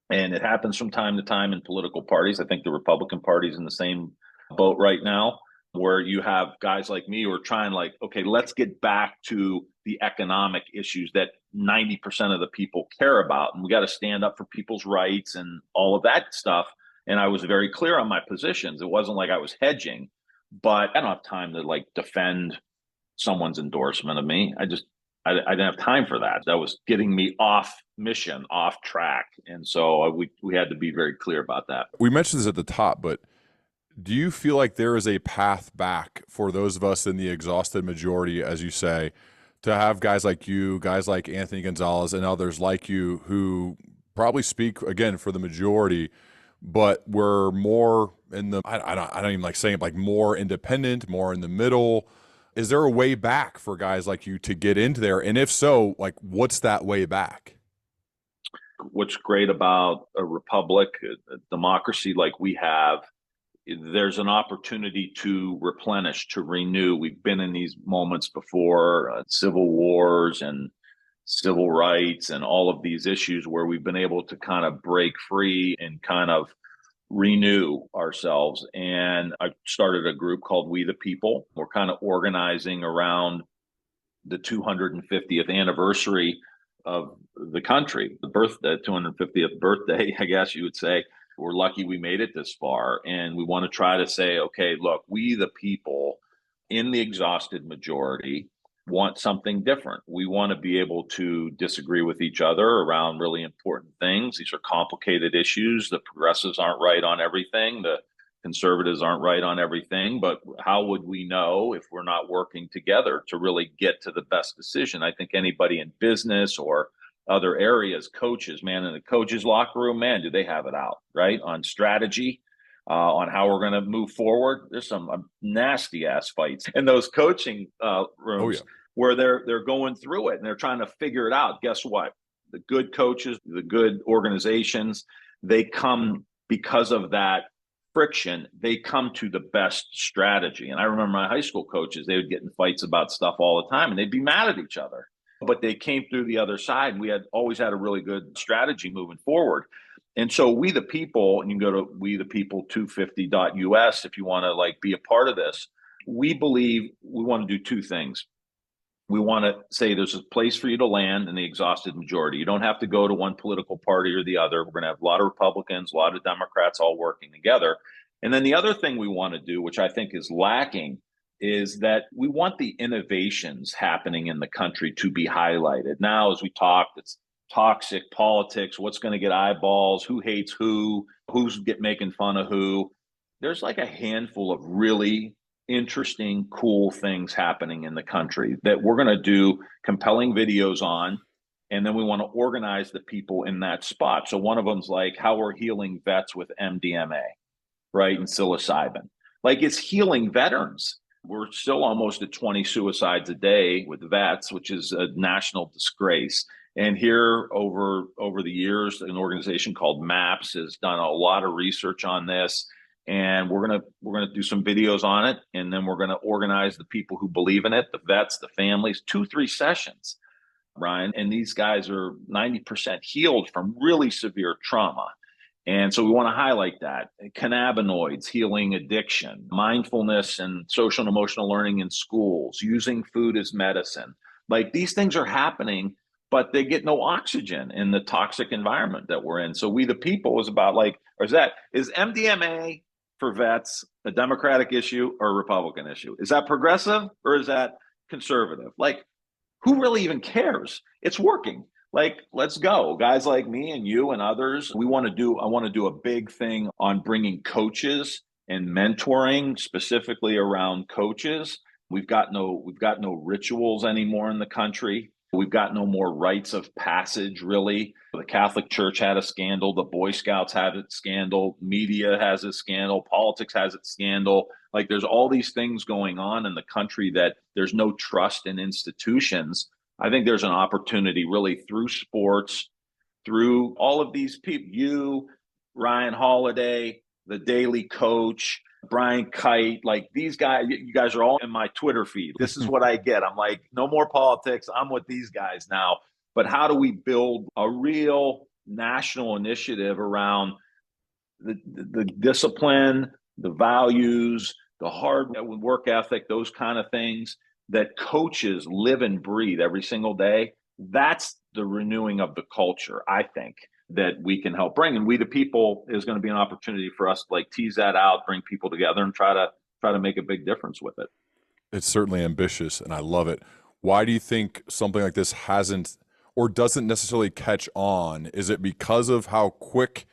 Speaker 1: And it happens from time to time in political parties. I think the Republican Party's in the same boat right now, where you have guys like me who are trying, like, okay, let's get back to the economic issues that 90% of the people care about. And we got to stand up for people's rights and all of that stuff. And I was very clear on my positions. It wasn't like I was hedging, but I don't have time to like defend someone's endorsement of me. I didn't have time for that. That was getting me off mission, off track. And so we had to be very clear about that.
Speaker 2: We mentioned this at the top, but do you feel like there is a path back for those of us in the exhausted majority, as you say, to have guys like you, guys like Anthony Gonzalez, and others like you who probably speak, again, for the majority, but we're more in the, I don't even like saying it, like more independent, more in the middle? Is there a way back for guys like you to get into there? And if so, like, what's that way back?
Speaker 1: What's great about a republic, a democracy like we have, there's an opportunity to replenish, to renew. We've been in these moments before, civil wars and civil rights and all of these issues where we've been able to kind of break free and kind of renew ourselves. And I started a group called We the People. We're kind of organizing around the 250th anniversary of the country, the 250th birthday, I guess you would say. We're lucky we made it this far. And we want to try to say, okay, look, we the people in the exhausted majority want something different. We want to be able to disagree with each other around really important things. These are complicated issues. The progressives aren't right on everything. The conservatives aren't right on everything, but how would we know if we're not working together to really get to the best decision? I think anybody in business or other areas, coaches, man, in the coaches' locker room, man, do they have it out, right? On strategy, on how we're going to move forward. There's some nasty ass fights in those coaching rooms where they're going through it and they're trying to figure it out. Guess what? The good coaches, the good organizations, they come because of that friction, they come to the best strategy. And I remember my high school coaches, they would get in fights about stuff all the time and they'd be mad at each other, but they came through the other side. And we had always had a really good strategy moving forward. And so We the People, and you can go to wethepeople250.us if you want to like be a part of this. We believe we want to do two things. We want to say there's a place for you to land in the exhausted majority. You don't have to go to one political party or the other. We're going to have a lot of Republicans, a lot of Democrats all working together. And then the other thing we want to do, which I think is lacking, is that we want the innovations happening in the country to be highlighted. Now, as we talked, it's toxic politics, what's going to get eyeballs, who hates who, who's making fun of who. There's like a handful of really interesting, cool things happening in the country that we're going to do compelling videos on. And then we want to organize the people in that spot. So one of them's like how we're healing vets with MDMA, right? And psilocybin. Like it's healing veterans. We're still almost at 20 suicides a day with vets, which is a national disgrace. And here over the years, an organization called MAPS has done a lot of research on this. And we're gonna do some videos on it, and then we're gonna organize the people who believe in it, the vets, the families, 2-3 sessions, Ryan. And these guys are 90% healed from really severe trauma. And so we want to highlight that. Cannabinoids, healing addiction, mindfulness and social and emotional learning in schools, using food as medicine. Like these things are happening, but they get no oxygen in the toxic environment that we're in. So We the People is about like, or is MDMA for vets a Democratic issue or a Republican issue? Is that progressive or is that conservative? Like, who really even cares? It's working. Like, let's go. Guys like me and you and others, I want to do a big thing on bringing coaches and mentoring specifically around coaches. We've got no rituals anymore in the country. We've got no more rites of passage, really. The Catholic Church had a scandal. The Boy Scouts had a scandal. Media has a scandal. Politics has its scandal. Like there's all these things going on in the country that there's no trust in institutions. I think there's an opportunity really through sports, through all of these people, you, Ryan Holiday, the Daily Coach, Brian Kite, like these guys, you guys are all in my Twitter feed. This is what I get. I'm like, no more politics. I'm with these guys now. But how do we build a real national initiative around the discipline, the values, the hard work ethic, those kind of things that coaches live and breathe every single day? That's the renewing of the culture, I think, that we can help bring. And We the People is going to be an opportunity for us to like tease that out, bring people together and try to make a big difference with it.
Speaker 2: It's certainly ambitious and I love it. Why do you think something like this hasn't or doesn't necessarily catch on? Is it because of how quick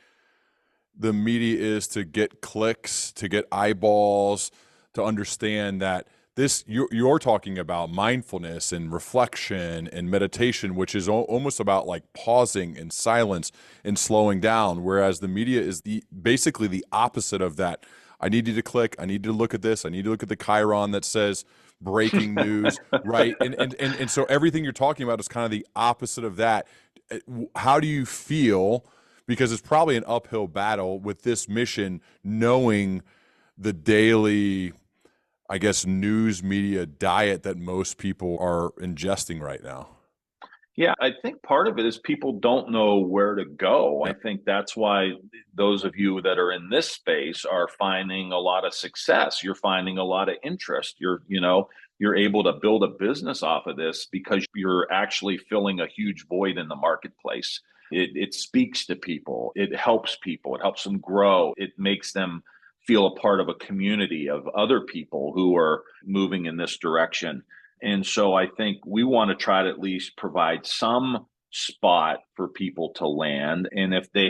Speaker 2: the media is to get clicks, to get eyeballs, to understand that this you're talking about mindfulness and reflection and meditation, which is almost about like pausing and silence and slowing down, whereas the media is basically the opposite of that. I need you to click. I need you to look at this. I need to look at the chyron that says breaking news, right? And so everything you're talking about is kind of the opposite of that. How do you feel? Because it's probably an uphill battle with this mission, knowing the daily, I guess, news media diet that most people are ingesting right now.
Speaker 1: Yeah, I think part of it is people don't know where to go. I
Speaker 2: Yep.
Speaker 1: think that's why those of you that are in this space are finding a lot of success. You're finding a lot of interest. You're able to build a business off of this because you're actually filling a huge void in the marketplace. It speaks to people. It helps people. It helps them grow. It makes them feel a part of a community of other people who are moving in this direction. And so I think we want to try to at least provide some spot for people to land. And if they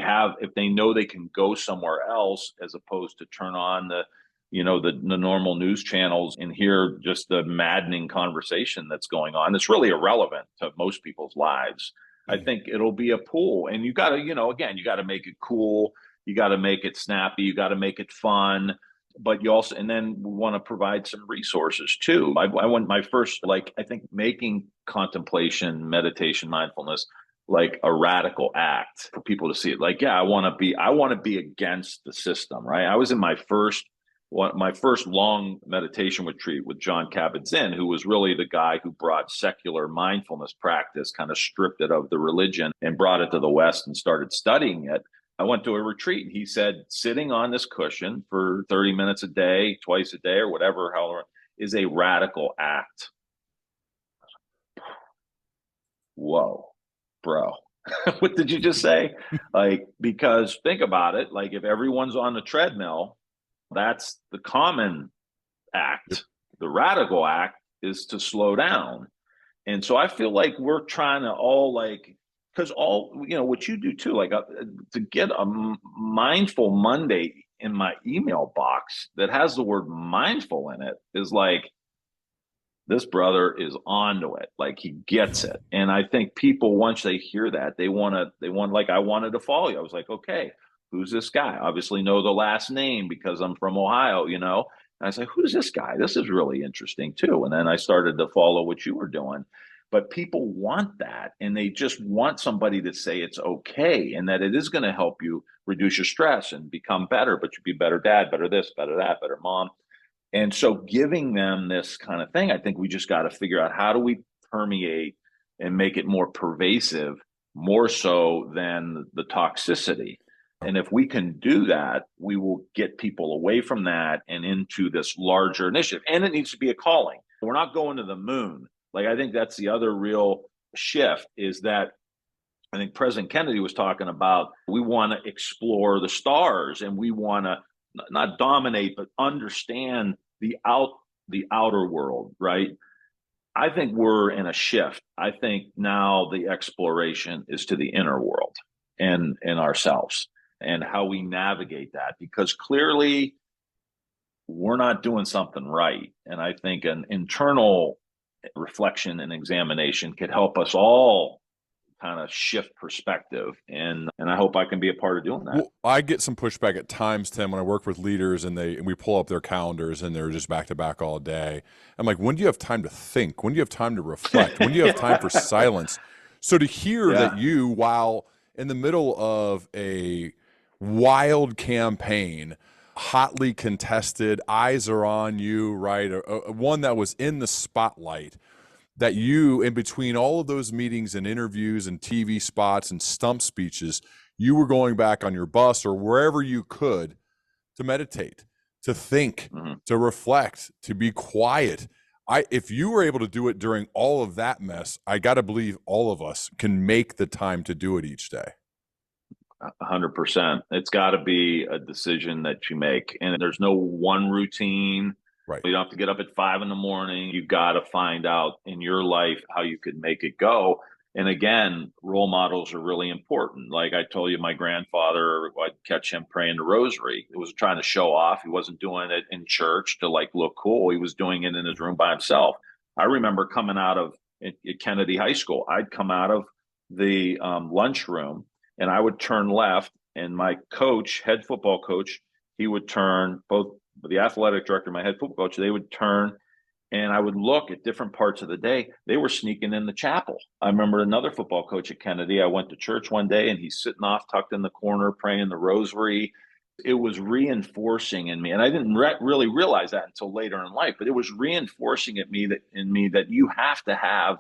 Speaker 1: know they can go somewhere else as opposed to turn on the normal news channels and hear just the maddening conversation that's going on, it's really irrelevant to most people's lives. I think it'll be a pool. And you got to, again, you got to make it cool. You got to make it snappy. You got to make it fun, but you also, and then we want to provide some resources too. I want my first, like, I think making contemplation, meditation, mindfulness like a radical act for people to see it. Like, yeah, I want to be against the system, right? I was in my first long meditation retreat with John Kabat-Zinn, who was really the guy who brought secular mindfulness practice, kind of stripped it of the religion and brought it to the West and started studying it. I went to a retreat and he said, sitting on this cushion for 30 minutes a day, twice a day, or whatever, however, is a radical act. Whoa, bro. What did you just say? Like, because think about it, like if everyone's on the treadmill, that's the common
Speaker 2: Yep.
Speaker 1: act. The radical act is to slow down. And so I feel like we're trying to all like, because what you do too, like to get a mindful Monday in my email box that has the word mindful in it is like, this brother is onto it. Like he gets it. And I think people, once they hear that, like, I wanted to follow you. I was like, okay, who's this guy? Obviously know the last name because I'm from Ohio. And I was like, who's this guy? This is really interesting too. And then I started to follow what you were doing. But people want that. And they just want somebody to say it's okay and that it is going to help you reduce your stress and become better, but you'd be better dad, better this, better that, better mom. And so giving them this kind of thing, I think we just got to figure out how do we permeate and make it more pervasive, more so than the toxicity. And if we can do that, we will get people away from that and into this larger initiative. And it needs to be a calling. We're not going to the moon. Like, I think that's the other real shift is that I think President Kennedy was talking about we want to explore the stars and we want to not dominate, but understand the outer world, right? I think we're in a shift. I think now the exploration is to the inner world and in ourselves and how we navigate that because clearly we're not doing something right. And I think an internal reflection and examination could help us all kind of shift perspective and I hope I can be a part of doing that.
Speaker 2: Well, I get some pushback at times, Tim, when I work with leaders and we pull up their calendars and they're just back to back all day. I'm like, when do you have time to think? When do you have time to reflect? When do you have time for silence? So to hear that
Speaker 1: Yeah.
Speaker 2: you, while in the middle of a wild campaign, hotly contested, eyes are on you, right? One that was in the spotlight, that you, in between all of those meetings and interviews and TV spots and stump speeches, you were going back on your bus or wherever you could to meditate, to think,
Speaker 1: Mm-hmm.
Speaker 2: to reflect, to be quiet. If you were able to do it during all of that mess, I got to believe all of us can make the time to do it each day.
Speaker 1: 100%. It's got to be a decision that you make. And there's no one routine.
Speaker 2: Right.
Speaker 1: You don't have to get up at 5 a.m. You got to find out in your life how you could make it go. And again, role models are really important. Like I told you, my grandfather, I'd catch him praying the rosary. It was trying to show off. He wasn't doing it in church to like look cool. He was doing it in his room by himself. I remember coming out of at Kennedy High School. I'd come out of the lunchroom and I would turn left, and my coach, head football coach, he would turn, both the athletic director and my head football coach, they would turn, and I would look at different parts of the day. They were sneaking in the chapel. I remember another football coach at Kennedy. I went to church one day, and he's sitting off, tucked in the corner, praying the rosary. It was reinforcing in me, and I didn't really realize that until later in life. But it was reinforcing in me that you have to have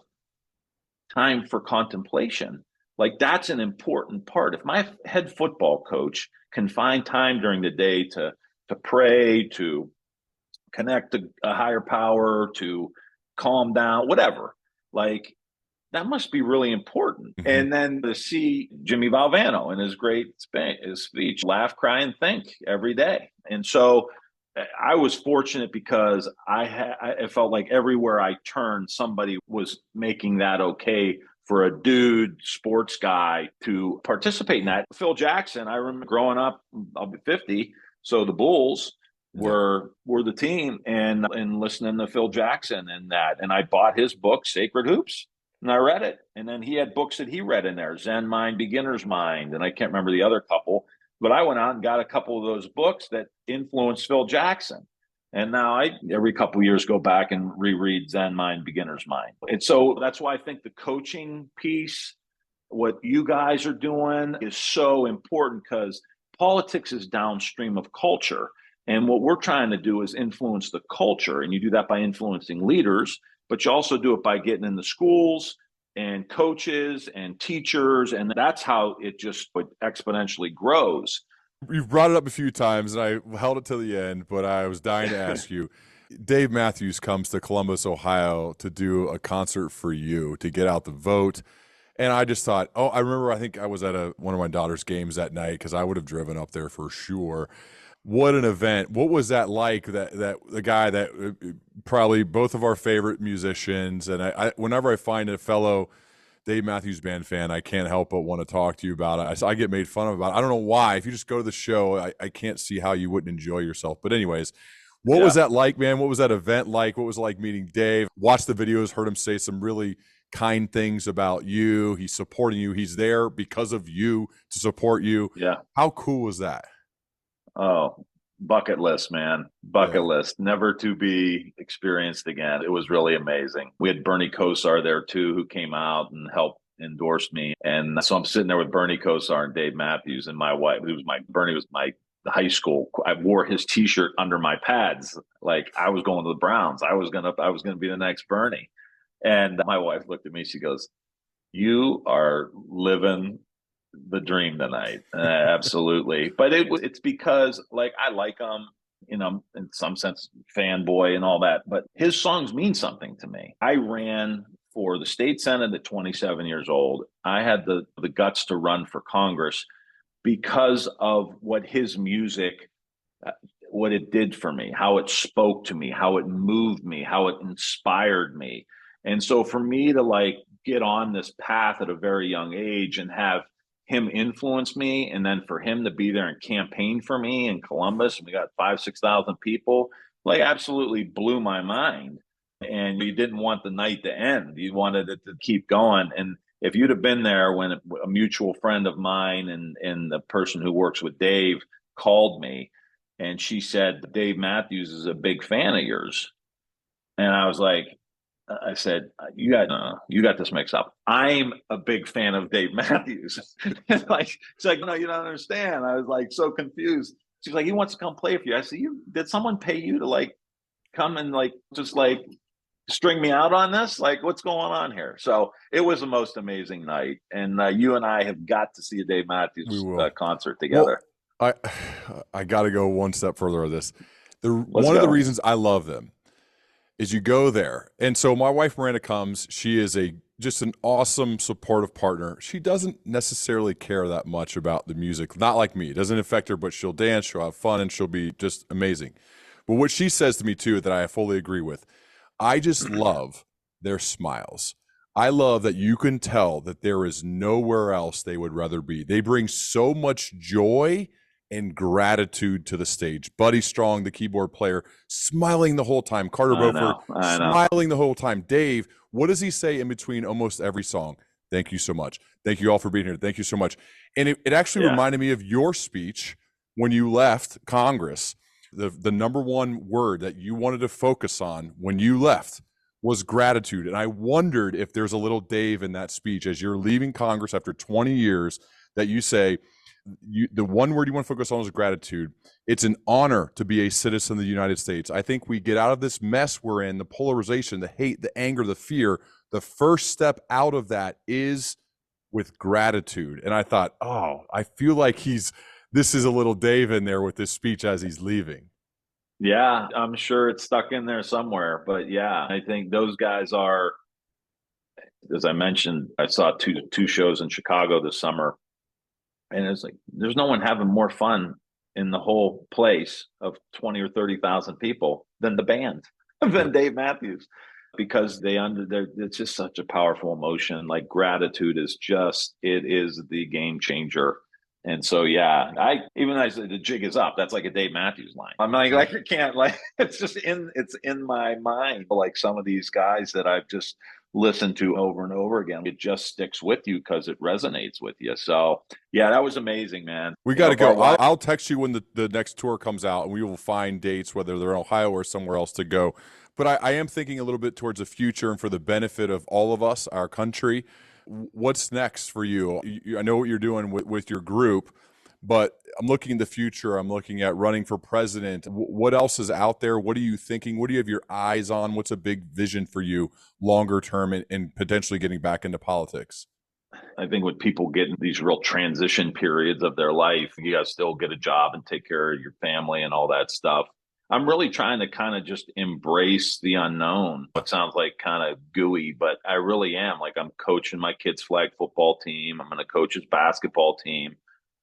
Speaker 1: time for contemplation. Like that's an important part. If my head football coach can find time during the day to pray, to connect to a higher power, to calm down, whatever, like that must be really important.
Speaker 2: Hmm.
Speaker 1: And then to see Jimmy Valvano in his great his speech, laugh, cry, and think every day. And so I was fortunate because I felt like everywhere I turned, somebody was making that okay for a dude, sports guy to participate in that. Phil Jackson, I remember growing up, I'll be 50. So the Bulls
Speaker 2: Yeah.
Speaker 1: were the team and listening to Phil Jackson and that. And I bought his book, Sacred Hoops, and I read it. And then he had books that he read in there, Zen Mind, Beginner's Mind, and I can't remember the other couple. But I went out and got a couple of those books that influenced Phil Jackson. And now I every couple of years go back and reread Zen Mind, Beginner's Mind. And so that's why I think the coaching piece, what you guys are doing, is so important because politics is downstream of culture. And what we're trying to do is influence the culture. And you do that by influencing leaders, but you also do it by getting in the schools and coaches and teachers. And that's how it just exponentially grows.
Speaker 2: You've brought it up a few times, and I held it to the end, but I was dying to ask you. Dave Matthews comes to Columbus, Ohio to do a concert for you to get out the vote. And I just thought, oh, I remember I think I was at one of my daughter's games that night because I would have driven up there for sure. What an event. What was that like, that the guy that probably both of our favorite musicians, and whenever I find a fellow Dave Matthews Band fan, I can't help but want to talk to you about it. I get made fun of about it. I don't know why. If you just go to the show, I can't see how you wouldn't enjoy yourself. But anyways, what was that like, man? What was that event like? What was it like meeting Dave? Watched the videos, heard him say some really kind things about you. He's supporting you. He's there because of you to support you.
Speaker 1: Yeah.
Speaker 2: How cool was that?
Speaker 1: Oh, bucket list, man. Bucket list. Never to be experienced again. It was really amazing. We had Bernie Kosar there too, who came out and helped endorse me. And so I'm sitting there with Bernie Kosar and Dave Matthews and my wife. Bernie was my high school. I wore his t-shirt under my pads. Like I was going to the Browns. I was gonna be the next Bernie. And my wife looked at me, she goes, "You are living the dream tonight." Absolutely. But it's because like I like him, in some sense fanboy and all that, but his songs mean something to me. I ran for the state senate at 27 years old. I had the guts to run for Congress because of what his music, what it did for me, how it spoke to me, how it moved me, how it inspired me. And so for me to like get on this path at a very young age and have him influence me, and then for him to be there and campaign for me in Columbus, and we got 5,000-6,000 people, like absolutely blew my mind. And you didn't want the night to end. You wanted it to keep going. And if you'd have been there when a mutual friend of mine and the person who works with Dave called me, and she said, "Dave Matthews is a big fan of yours." And I said, you got this mixed up. I'm a big fan of Dave Matthews." It's like, "No, you don't understand." I was like so confused. She's like, "He wants to come play for you." I said, did someone pay you to like come and like just like string me out on this? Like, what's going on here? So it was the most amazing night. And you and I have got to see a Dave Matthews concert together.
Speaker 2: Well, I got to go one step further on this. One of the reasons I love them is you go there. And so my wife Miranda comes. She is just an awesome supportive partner. She doesn't necessarily care that much about the music. Not like me. It doesn't affect her, but she'll dance, she'll have fun, and she'll be just amazing. But what she says to me too, that I fully agree with, I just love their smiles. I love that you can tell that there is nowhere else they would rather be. They bring so much joy and gratitude to the stage. Buddy Strong, the keyboard player, smiling the whole time. Carter Beauford, smiling the whole time. Dave, what does he say in between almost every song? "Thank you so much. Thank you all for being here. Thank you so much." And it actually reminded me of your speech when you left Congress. The number one word that you wanted to focus on when you left was gratitude. And I wondered if there's a little Dave in that speech as you're leaving Congress after 20 years that you say, the one word you want to focus on is gratitude. It's an honor to be a citizen of the United States. I think we get out of this mess we're in, the polarization, the hate, the anger, the fear. the first step out of that is with gratitude. And I thought, oh, I feel like this is a little Dave in there with this speech as he's leaving.
Speaker 1: Yeah, I'm sure it's stuck in there somewhere. But yeah, I think those guys are, as I mentioned, I saw two shows in Chicago this summer, and it's like there's no one having more fun in the whole place of 20 or 30,000 people than the band, than
Speaker 2: Yep.
Speaker 1: Dave Matthews, because it's just such a powerful emotion. Like gratitude is just, it is the game changer. And so, yeah, I said the jig is up. That's like a Dave Matthews line. I'm like I can't, like, it's in my mind. Like some of these guys that I've just listened to over and over again, it just sticks with you because it resonates with you. So yeah, that was amazing, man.
Speaker 2: We
Speaker 1: You
Speaker 2: got
Speaker 1: know,
Speaker 2: to
Speaker 1: for a
Speaker 2: go.
Speaker 1: while.
Speaker 2: I'll text you when the next tour comes out, and we will find dates, whether they're in Ohio or somewhere else to go. But I am thinking a little bit towards the future and for the benefit of all of us, our country. What's next for you? I know what you're doing with your group, but I'm looking in the future. I'm looking at running for president. What else is out there? What are you thinking? What do you have your eyes on? What's a big vision for you longer term and potentially getting back into politics?
Speaker 1: I think when people get in these real transition periods of their life, you got to still get a job and take care of your family and all that stuff. I'm really trying to kind of just embrace the unknown. It sounds like kind of gooey, but I really am. Like I'm coaching my kid's flag football team. I'm going to coach his basketball team.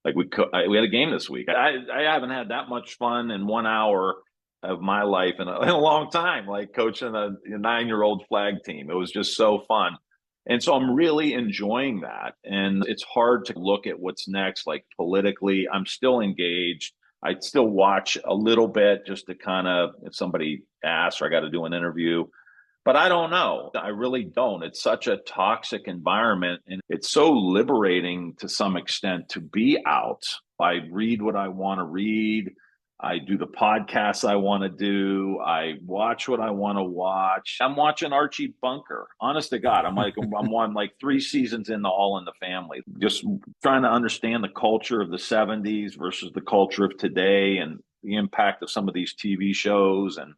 Speaker 1: Like we had a game this week. I haven't had that much fun in 1 hour of my life in a long time. Like coaching a 9-year-old flag team, it was just so fun. And so I'm really enjoying that. And it's hard to look at what's next, like politically. I'm still engaged. I still watch a little bit just to kind of, if somebody asks or I got to do an interview, but I don't know. I really don't. It's such a toxic environment and it's so liberating to some extent to be out. I read what I want to read. I do the podcasts I want to do. I watch what I want to watch. I'm watching Archie Bunker. Honest to God, I'm on like 3 seasons in the All in the Family. Just trying to understand the culture of the '70s versus the culture of today and the impact of some of these TV shows. And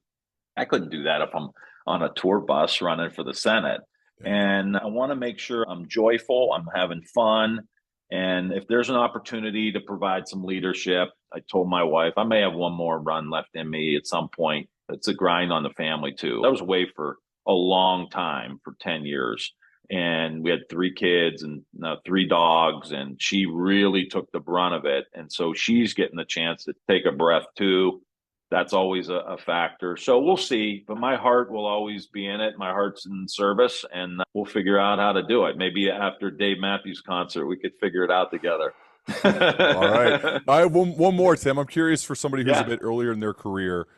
Speaker 1: I couldn't do that if I'm on a tour bus running for the Senate.
Speaker 2: Yeah.
Speaker 1: And I want to make sure I'm joyful, I'm having fun. And if there's an opportunity to provide some leadership, I told my wife I may have one more run left in me at some point. It's a grind on the family too. I was away for a long time, for 10 years. And we had 3 kids and 3 dogs, and she really took the brunt of it. And so she's getting the chance to take a breath too. That's always a factor. So we'll see. But my heart will always be in it. My heart's in service, and we'll figure out how to do it. Maybe after Dave Matthews concert, we could figure it out together.
Speaker 2: All right. I have one more, Tim. I'm curious for somebody who's a
Speaker 1: Yeah.
Speaker 2: bit earlier in their career.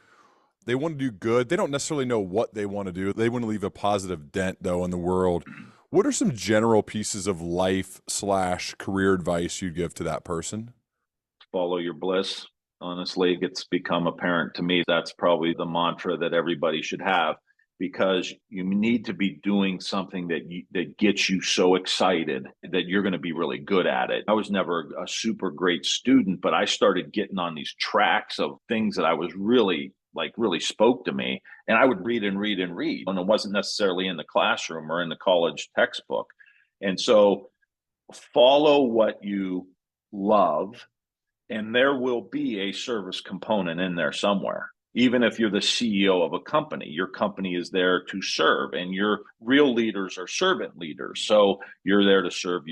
Speaker 2: They want to do good. They don't necessarily know what they want to do. They want to leave a positive dent, though, in the world. What are some general pieces of life/career advice you'd give to that person?
Speaker 1: Follow your bliss. Honestly, it's become apparent to me that's probably the mantra that everybody should have, because you need to be doing something that gets you so excited that you're going to be really good at it. I was never a super great student, but I started getting on these tracks of things that I was really spoke to me, and I would read and read and read, and it wasn't necessarily in the classroom or in the college textbook. And so follow what you love, and there will be a service component in there somewhere. Even if you're the CEO of a company, your company is there to serve, and your real leaders are servant leaders. So you're there to serve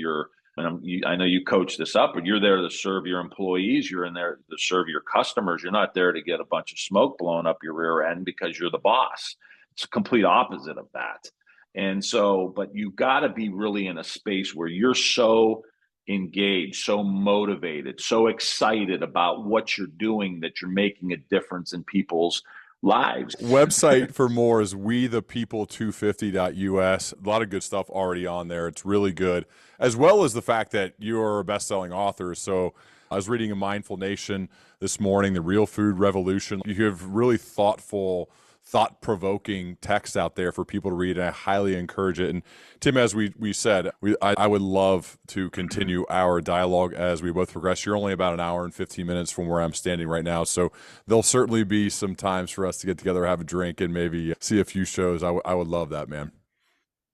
Speaker 1: I know you coach this up, but you're there to serve your employees. You're in there to serve your customers. You're not there to get a bunch of smoke blown up your rear end because you're the boss. It's a complete opposite of that. And so, but you got to be really in a space where you're so engaged, so motivated, so excited about what you're doing that you're making a difference in people's lives.
Speaker 2: Website for more is wethepeople250.us. A lot of good stuff already on there. It's really good, as well as the fact that you're a best-selling author. So I was reading in Mindful Nation this morning, The Real Food Revolution. You have really thoughtful, thought-provoking text out there for people to read, and I highly encourage it. And Tim, as we said, I would love to continue our dialogue as we both progress. You're only about an hour and 15 minutes from where I'm standing right now, so there'll certainly be some times for us to get together, have a drink, and maybe see a few shows. I would love that, man.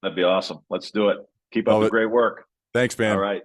Speaker 1: That'd be awesome. Let's do it. Keep up
Speaker 2: Love
Speaker 1: the
Speaker 2: it.
Speaker 1: great work.
Speaker 2: Thanks,
Speaker 1: All
Speaker 2: man.
Speaker 1: right.